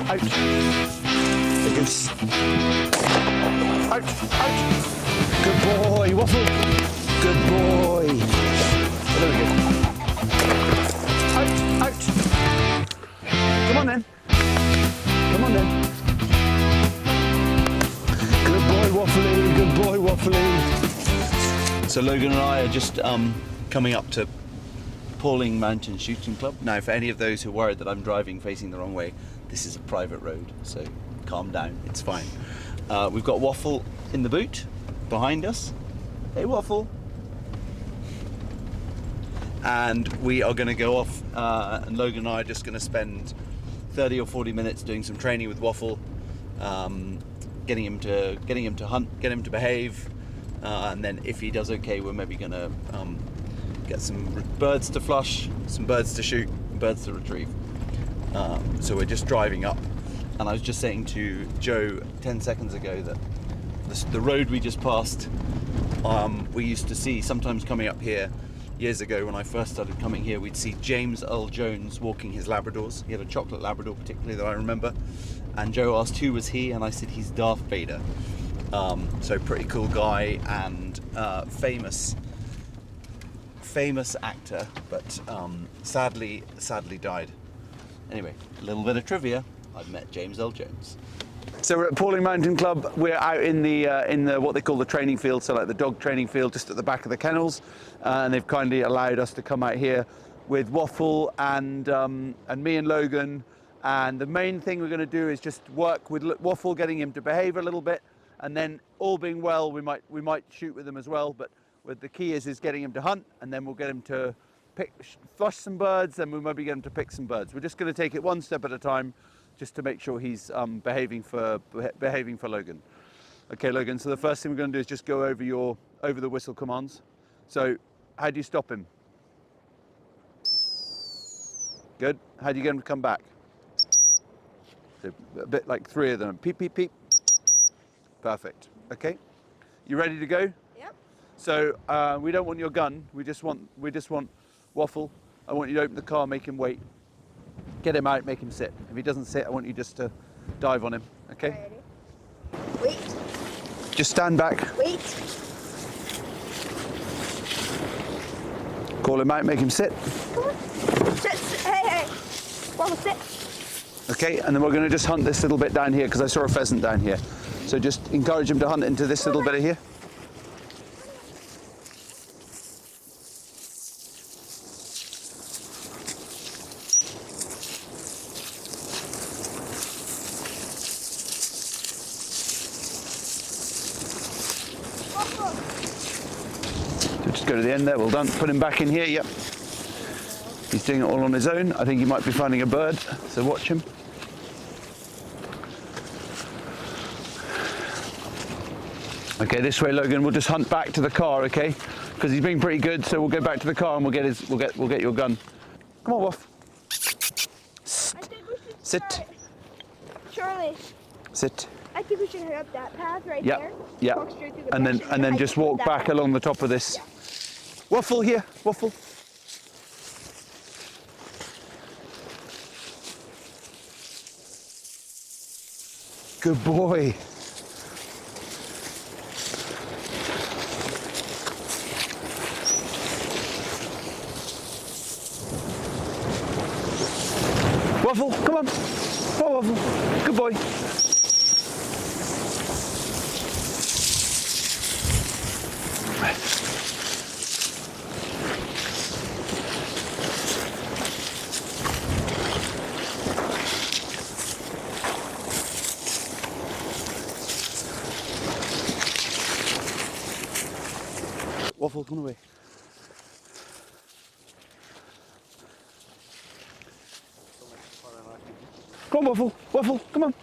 Out. There goes. Out. Out. Good boy, Waffle. Good boy. Oh, there we go. Out. Out. Come on then. Come on then. Good boy, Waffly. Good boy, Waffly. So Logan and I are just coming up to Pauling Mountain Shooting Club. Now, for any of those who are worried that I'm driving facing the wrong way, this is a private road, so calm down, it's fine. We've got Waffle in the boot behind us. Hey, Waffle. And we are going to go off, and Logan and I are just going to spend 30 or 40 minutes doing some training with Waffle, getting him to hunt, get him to behave, and then if he does okay, we're maybe going to get some birds to flush, some birds to shoot, birds to retrieve. So we're just driving up, and I was just saying to Joe 10 seconds ago that the road we just passed, we used to see sometimes coming up here years ago when I first started coming here, we'd see James Earl Jones walking his Labradors. He had a chocolate Labrador particularly that I remember, and Joe asked who was he, and I said he's Darth Vader. So pretty cool guy, and famous actor, but sadly died. Anyway, a little bit of trivia. I've met James Earl Jones. So we're at Pauling Mountain Club. We're out in the what they call the training field, so like the dog training field, just at the back of the kennels, and they've kindly allowed us to come out here with Waffle and me and Logan. And the main thing we're going to do is just work with Waffle, getting him to behave a little bit, and then all being well, we might shoot with him as well. But the key is getting him to hunt, and then we'll get him to flush some birds, and we'll maybe get him to pick some birds. We're just going to take it one step at a time, just to make sure he's behaving for Logan. Okay, Logan. So the first thing we're going to do is just go over the whistle commands. So, how do you stop him? Good. How do you get him to come back? So a bit like 3 of them. Peep, peep, peep. Perfect. Okay. You ready to go? Yep. So we don't want your gun. We just want Waffle. I want you to open the car, make him wait. Get him out, make him sit. If he doesn't sit, I want you just to dive on him. Okay. Ready. Wait. Just stand back. Wait. Call him out, make him sit. Come on. Sit. Hey. Waffle, sit. Okay, and then we're going to just hunt this little bit down here because I saw a pheasant down here. So just encourage him to hunt into this little bit of here. So just go to the end there, well done. Put him back in here, yep. He's doing it all on his own. I think he might be finding a bird, so watch him. Okay, this way, Logan. We'll just hunt back to the car, okay? Because he's being pretty good, so we'll go back to the car and we'll get your gun. Come on, Waff. Sit. Charlie. Sit. I think we should head up that path right Yep. there. Yeah. Walk straight through the And brush then just walk back along the top of this. Yeah. Waffle here, Waffle. Good boy. Waffle, come on. Oh, Waffle. Good boy. Waffle, come away. Come on, Waffle. Waffle, come on.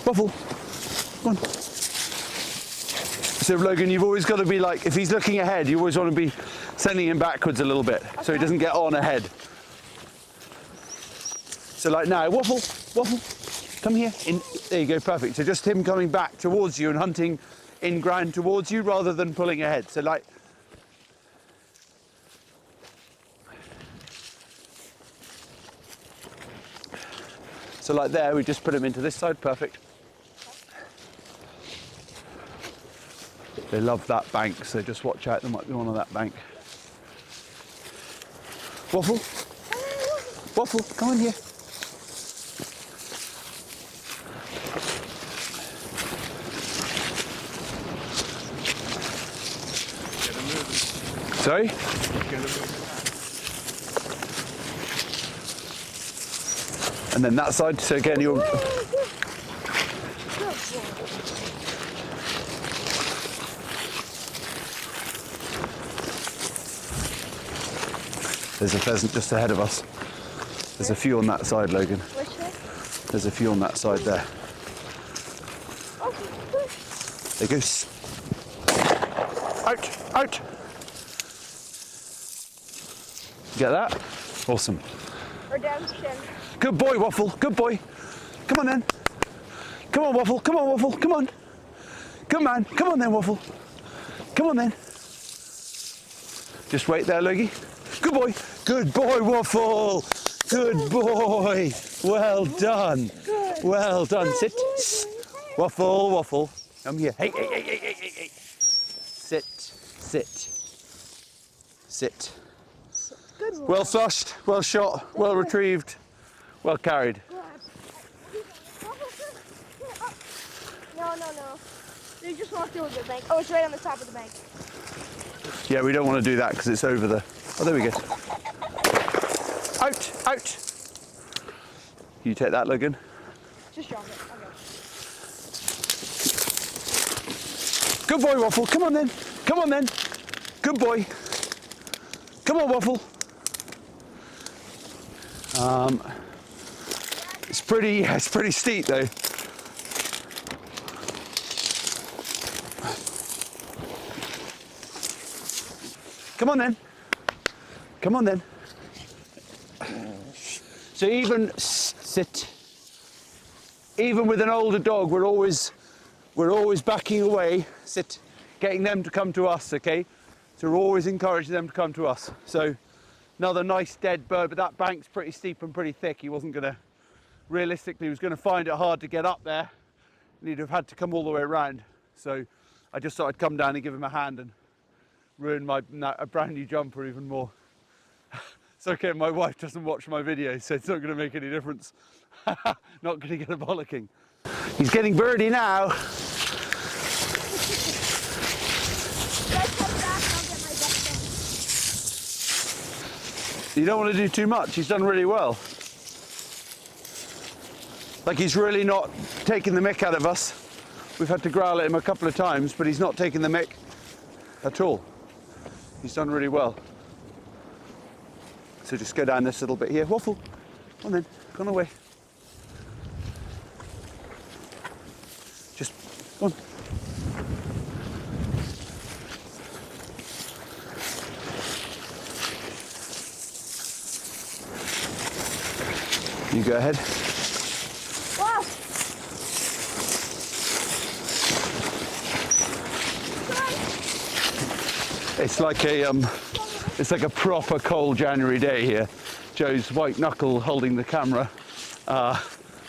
Waffle, come on. So Logan, you've always got to be like, if he's looking ahead, you always want to be sending him backwards a little bit, okay, so he doesn't get on ahead. So like now, Waffle, Waffle. Come here. There you go, perfect. So just him coming back towards you and hunting in ground towards you rather than pulling ahead. So like, there, we just put him into this side, perfect. They love that bank, so just watch out, there might be one on that bank. Waffle, Waffle, come in here. Sorry? And then that side, so again you'll... There's a pheasant just ahead of us. There's a few on that side, Logan. Which way? There's a few on that side there. There goes. Out, out. Get that? Awesome. Redemption. Good boy, Waffle, good boy. Come on then. Come on, Waffle, come on, Waffle, come on. Come on, come on then, Waffle. Come on then. Just wait there, Logie. Good boy. Good boy, Waffle. Good boy. Well done. Good. Well done. Good Sit. boy. Waffle, Waffle. Come here. Hey, hey, hey, hey, hey, hey, hey. Sit, sit, sit. Good boy. Well flushed, well shot, well retrieved, well carried. No. They just walked over the bank. Oh, it's right on the top of the bank. Yeah, we don't want to do that because it's over the... Oh, there we go. Out, out. You take that, Logan. Just drop it. Okay. Good boy, Waffle. Come on then. Come on then. Good boy. Come on, Waffle. It's pretty steep though. Come on then. Come on then. So even sit. Even with an older dog, we're always backing away. Sit, getting them to come to us. Okay. So we're always encouraging them to come to us. So another nice dead bird, but that bank's pretty steep and pretty thick. He wasn't gonna, realistically, he was gonna find it hard to get up there. And he'd have had to come all the way around. So I just thought I'd come down and give him a hand and ruin a brand new jumper even more. It's okay, my wife doesn't watch my videos, so it's not gonna make any difference. Not gonna get a bollocking. He's getting birdie now. You don't want to do too much. He's done really well. Like, he's really not taking the mick out of us. We've had to growl at him a couple of times, but he's not taking the mick at all. He's done really well. So just go down this little bit here. Waffle. Come on then. Gone away. Just go on. You go ahead. Wow. It's like a proper cold January day here. Joe's white knuckle holding the camera,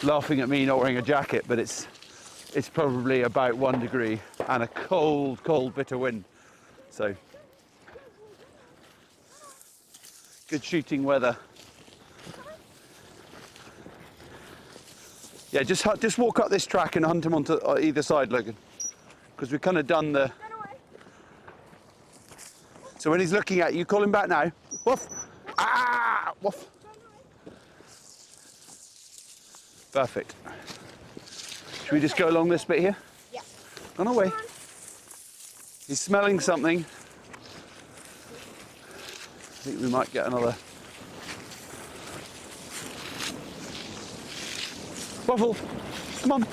laughing at me not wearing a jacket, but it's probably about 1 degree and a cold, cold bitter wind. So good shooting weather. Yeah, just walk up this track and hunt him onto either side, Logan, because we've kind of done the... So when he's looking at you, call him back now. Woof! Ah! Woof! Perfect. Should we just go along this bit here? Yeah. Gone away. He's smelling something. I think we might get another... Waffle, come on.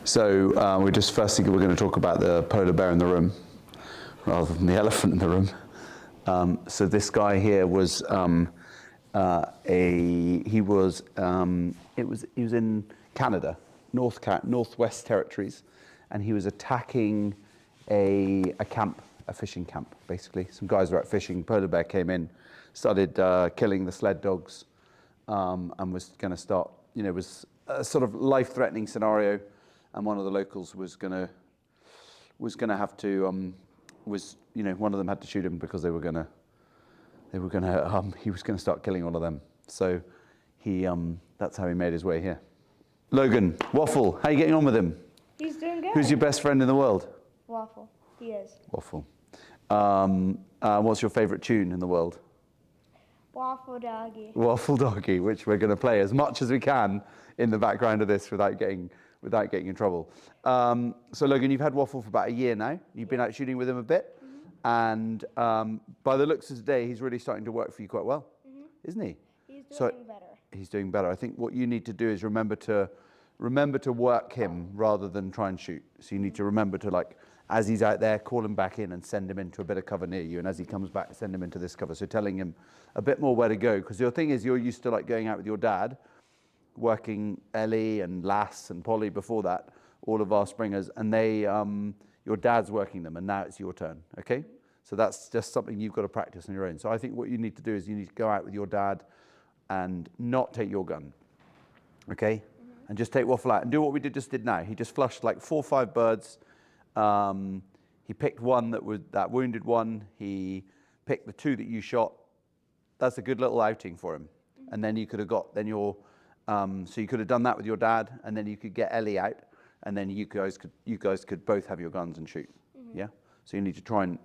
So we're going to talk about the polar bear in the room rather than the elephant in the room. So this guy here was he was in Canada, Northwest Territories, and he was attacking a camp, a fishing camp, basically. Some guys were out fishing. Polar bear came in, started killing the sled dogs, and was going to start. It was a sort of life-threatening scenario, and one of the locals was going to have to one of them had to shoot him because he was going to start killing all of them. So that's how he made his way here. Logan, Waffle, how are you getting on with him? He's doing good. Who's your best friend in the world? Waffle. He is. Waffle. What's your favourite tune in the world? Waffle Doggy. Waffle Doggy, which we're going to play as much as we can in the background of this without getting in trouble. So Logan, you've had Waffle for about a year now. You've been out shooting with him a bit, and by the looks of today, he's really starting to work for you quite well, isn't he? He's doing better. He's doing better. I think what you need to do is remember to work him rather than try and shoot. So you need to remember to, like, as he's out there, call him back in and send him into a bit of cover near you. And as he comes back, send him into this cover. So telling him a bit more where to go. Because your thing is, you're used to, like, going out with your dad, working Ellie and Lass and Polly before that, all of our springers, and your dad's working them, and now it's your turn, okay? So that's just something you've got to practice on your own. So I think what you need to do is you need to go out with your dad and not take your gun, okay? And just take Waffle out and do what we just did now. He just flushed like 4 or 5 birds. He picked one that wounded one. He picked the 2 that you shot. That's a good little outing for him. And then you could have got so you could have done that with your dad, and then you could get Ellie out, and then you guys could both have your guns and shoot. Yeah. So you need to try and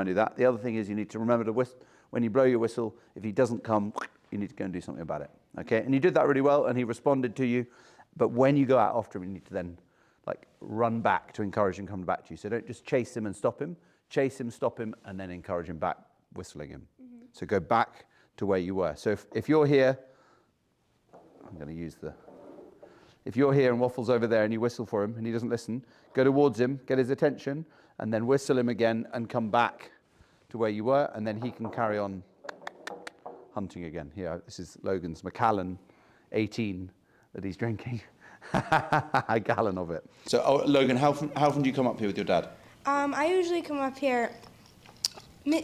do that. The other thing is you need to remember to whistle when you blow your whistle. If he doesn't come, you need to go and do something about it. Okay. And you did that really well, and he responded to you. But when you go out after him, you need to then, like, run back to encourage him coming back to you. So don't just chase him and stop him. Chase him, stop him, and then encourage him back, whistling him. So go back to where you were. So if you're here, I'm going to use if you're here and Waffle's over there and you whistle for him and he doesn't listen, go towards him, get his attention, and then whistle him again and come back to where you were, and then he can carry on hunting again. Here, this is Logan's Macallan 18 that he's drinking. A gallon of it. So, Logan, how often do you come up here with your dad? I usually come up here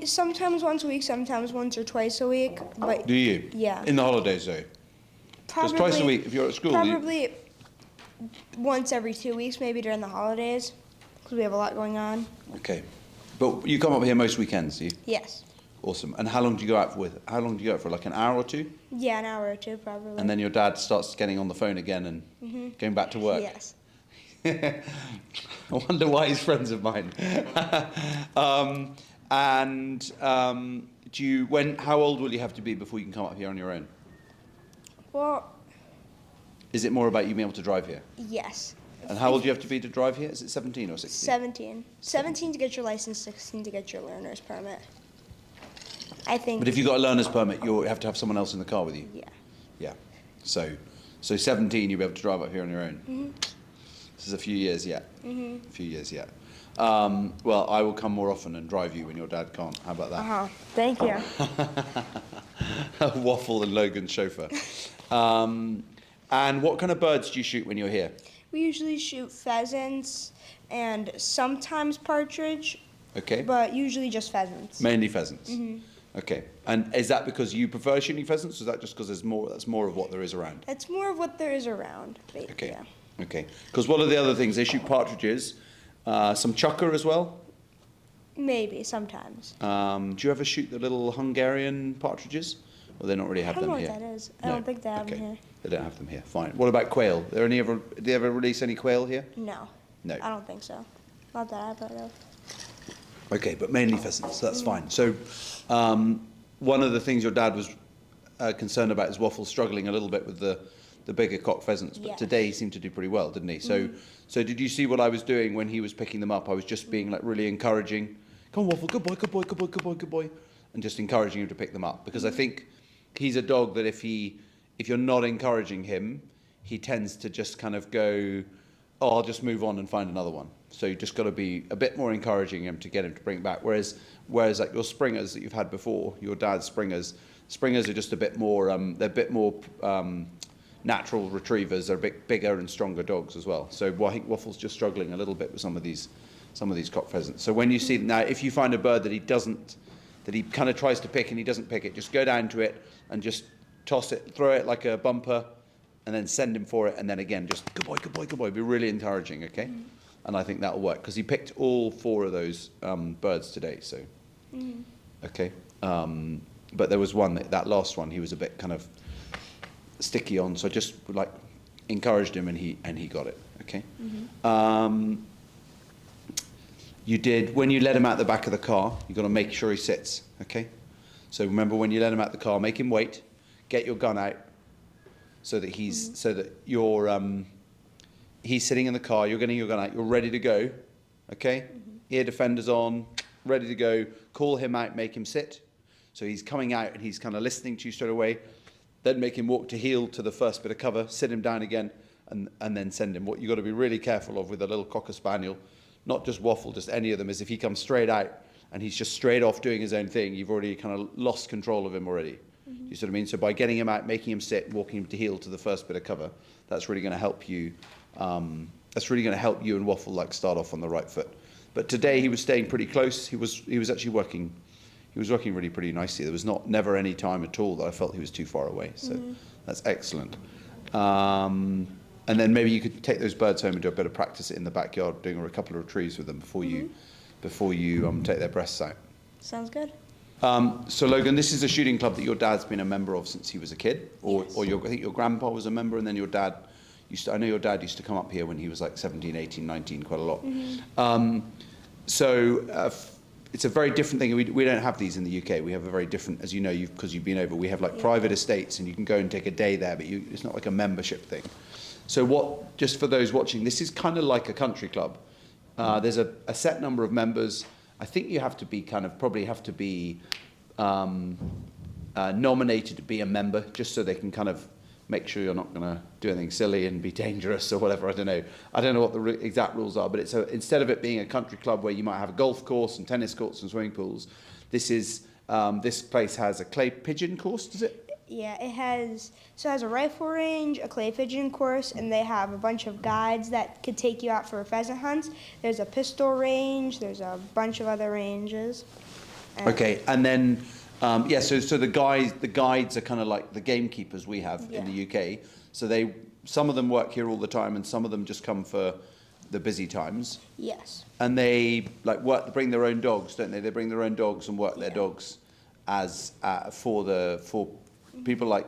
sometimes once a week, sometimes once or twice a week. But do you? Yeah. In the holidays, though? Probably, just twice a week if you're at school? Probably once every 2 weeks, maybe during the holidays, because we have a lot going on. Okay. But you come up here most weekends, do you? Yes. Awesome. And how long do you go out for, like an hour or two? Yeah, an hour or two, probably. And then your dad starts getting on the phone again and going back to work? Yes. I wonder why he's friends of mine. How old will you have to be before you can come up here on your own? Well... Is it more about you being able to drive here? Yes. And how old do you have to be to drive here? Is it 17 or 16? 17. 17 to get your license, 16 to get your learner's permit. I think... But if you've got a learner's permit, you have to have someone else in the car with you? Yeah. Yeah. So 17, you'll be able to drive up here on your own? Mm-hmm. This is a few years yet. Mm-hmm. A few years yet. Well, I will come more often and drive you when your dad can't. How about that? Uh-huh. Thank you. Waffle and Logan's chauffeur. And what kind of birds do you shoot when you're here? We usually shoot pheasants and sometimes partridge. Okay. But usually just pheasants. Mainly pheasants. Mm-hmm. Okay. And is that because you prefer shooting pheasants, or is that just because that's more of what there is around? It's more of what there is around. Okay. Yeah. Okay. Because what are the other things? They shoot partridges, some chucker as well? Maybe, sometimes. Do you ever shoot the little Hungarian partridges? Or they not really have them here? I don't know what that is. I don't think they have them here. They don't have them here. Fine. What about quail? Do they ever release any quail here? No. No. I don't think so. Not that I've heard of. Okay, but mainly pheasants. That's fine. So, one of the things your dad was concerned about is Waffle struggling a little bit with the bigger cock pheasants. But today he seemed to do pretty well, didn't he? So, so did you see what I was doing when he was picking them up? I was just being like really encouraging. Come on, Waffle. Good boy. Good boy. Good boy. Good boy. Good boy. And just encouraging him to pick them up, because I think he's a dog that if you're not encouraging him, he tends to just kind of go oh, I'll just move on and find another one. So you just got to be a bit more encouraging him to get him to bring it back. Whereas like your springers that you've had before, your dad's springers are just a bit more, they're a bit more natural retrievers. They're a bit bigger and stronger dogs as well. So I think Waffle's just struggling a little bit with some of these cock pheasants. So when you see, now if you find a bird that he kind of tries to pick and he doesn't pick it, just go down to it and just toss it, throw it like a bumper, and then send him for it, and then again, just good boy, good boy, good boy. Be really encouraging, okay? And I think that'll work, because he picked all 4 of those birds today, so. Okay. But there was one, that last one, he was a bit kind of sticky on, so I just like encouraged him, and he got it, okay? You did, when you let him out the back of the car, you've got to make sure he sits, okay? So remember, when you let him out the car, make him wait, get your gun out, so that he's sitting in the car, you're getting your gun out, you're ready to go, okay? Ear defenders on, ready to go. Call him out, make him sit. So he's coming out and he's kind of listening to you straight away. Then make him walk to heel to the first bit of cover, sit him down again, and then send him. What you've got to be really careful of with a little Cocker Spaniel, not just Waffle, just any of them, is if he comes straight out and he's just straight off doing his own thing, you've already kind of lost control of him already. You see what I mean? So by getting him out, making him sit, walking him to heel to the first bit of cover, that's really going to help you. That's really going to help you and Waffle like start off on the right foot. But today he was staying pretty close. He was actually working. He was working really pretty nicely. There was never any time at all that I felt he was too far away. So that's excellent. And then maybe you could take those birds home and do a bit of practice in the backyard, doing a couple of retrieves with them before you take their breasts out. Sounds good. So Logan, this is a shooting club that your dad's been a member of since he was a kid, or I think your grandpa was a member, and then your dad I know your dad used to come up here when he was like 17, 18, 19, quite a lot. It's a very different thing. We don't have these in the UK. We have a very different, as you know, because you've been over, we have like private estates, and you can go and take a day there, but it's not like a membership thing. So just for those watching, this is kind of like a country club. There's a set number of members. I think you have to be probably have to be nominated to be a member, just so they can kind of make sure you're not going to do anything silly and be dangerous or whatever. I don't know what the exact rules are, but instead of it being a country club where you might have a golf course and tennis courts and swimming pools, this place has a clay pigeon course, does it? Yeah, it has a rifle range, a clay pigeon course, and they have a bunch of guides that could take you out for pheasant hunts. There's a pistol range, there's a bunch of other ranges. Okay, and then so the guides are kind of like the gamekeepers we have in the UK. So some of them work here all the time, and some of them just come for the busy times. Yes. And they bring their own dogs, don't they? They bring their own dogs and work their dogs as for people like,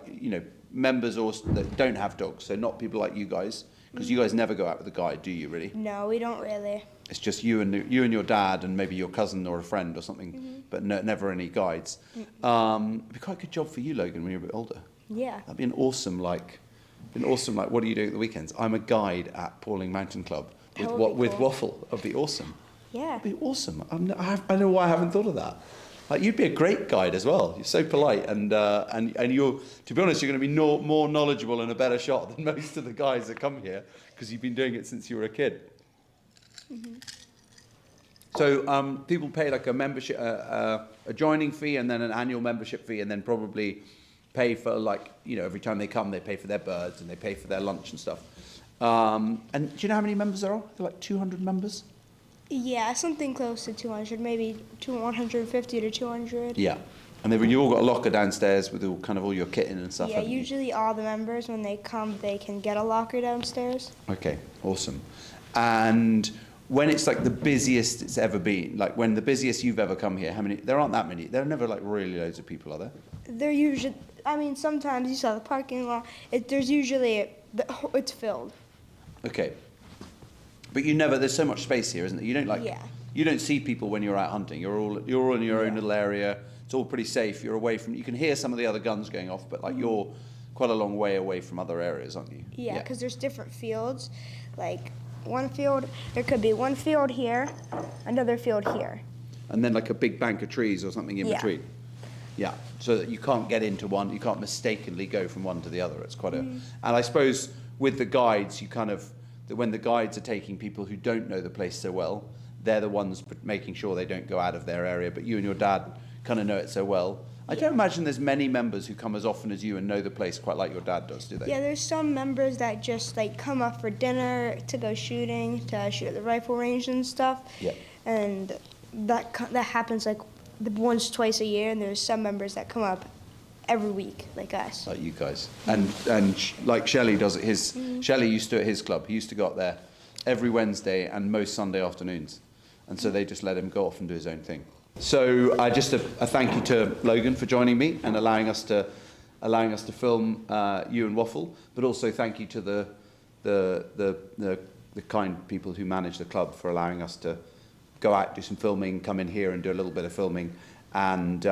members or that don't have dogs. So not people like you guys, because you guys never go out with a guide, do you? Really? No, we don't really. It's just you and your dad and maybe your cousin or a friend or something, but never any guides. It'd be quite a good job for you, Logan, when you're a bit older. Yeah. That'd be an awesome what do you do at the weekends? I'm a guide at Pauling Mountain Club with Waffle. That'd be awesome. Yeah. That'd be awesome. I don't know why I haven't thought of that. Like, you'd be a great guide as well. You're so polite, and you're, to be honest, you're going to be more knowledgeable and a better shot than most of the guys that come here, because you've been doing it since you were a kid. So people pay like a membership, a joining fee, and then an annual membership fee, and then probably pay for every time they come, they pay for their birds and they pay for their lunch and stuff. And do you know how many members there are? There are like 200 members. Yeah, something close to 200, maybe 150 to 200. Yeah, and then you all got a locker downstairs with all your kit in and stuff. Yeah, usually all the members, when they come, they can get a locker downstairs. Okay, awesome. And when it's like the busiest it's ever been, like when the busiest you've ever come here, how many? There aren't that many. There are never like really loads of people, are there? They're usually, sometimes you saw the parking lot. It's filled. Okay. But there's so much space here, isn't there? You don't you don't see people when you're out hunting. You're all in your own little area. It's all pretty safe. You're away from, you can hear some of the other guns going off, but you're quite a long way away from other areas, aren't you? Yeah, because there's different fields. Like there could be one field here, another field here. And then like a big bank of trees or something in between. Yeah, so that you can't get into one, you can't mistakenly go from one to the other. It's quite and I suppose with the guides, that when the guides are taking people who don't know the place so well, they're the ones making sure they don't go out of their area, but you and your dad kind of know it so well. I don't imagine there's many members who come as often as you and know the place quite like your dad does, do they? Yeah, there's some members that just like come up for dinner, to go shooting, to shoot at the rifle range and stuff. Yeah. And that happens like twice a year, and there's some members that come up every week, like us. Like you guys. And like Shelley does at Shelley used to at his club. He used to go up there every Wednesday and most Sunday afternoons. And so they just let him go off and do his own thing. So just a thank you to Logan for joining me and allowing us to film you and Waffle, but also thank you to the kind people who manage the club for allowing us to go out, do some filming, come in here and do a little bit of filming. And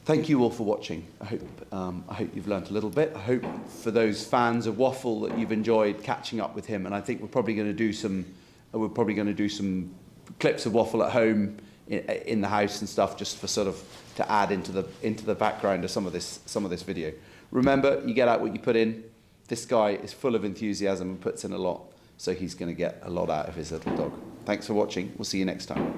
thank you all for watching. I hope you've learnt a little bit. I hope for those fans of Waffle that you've enjoyed catching up with him. And I think we're probably going to do some clips of Waffle at home in the house and stuff, just for sort of to add into the background of some of this video. Remember, you get out what you put in. This guy is full of enthusiasm and puts in a lot, so he's going to get a lot out of his little dog. Thanks for watching. We'll see you next time.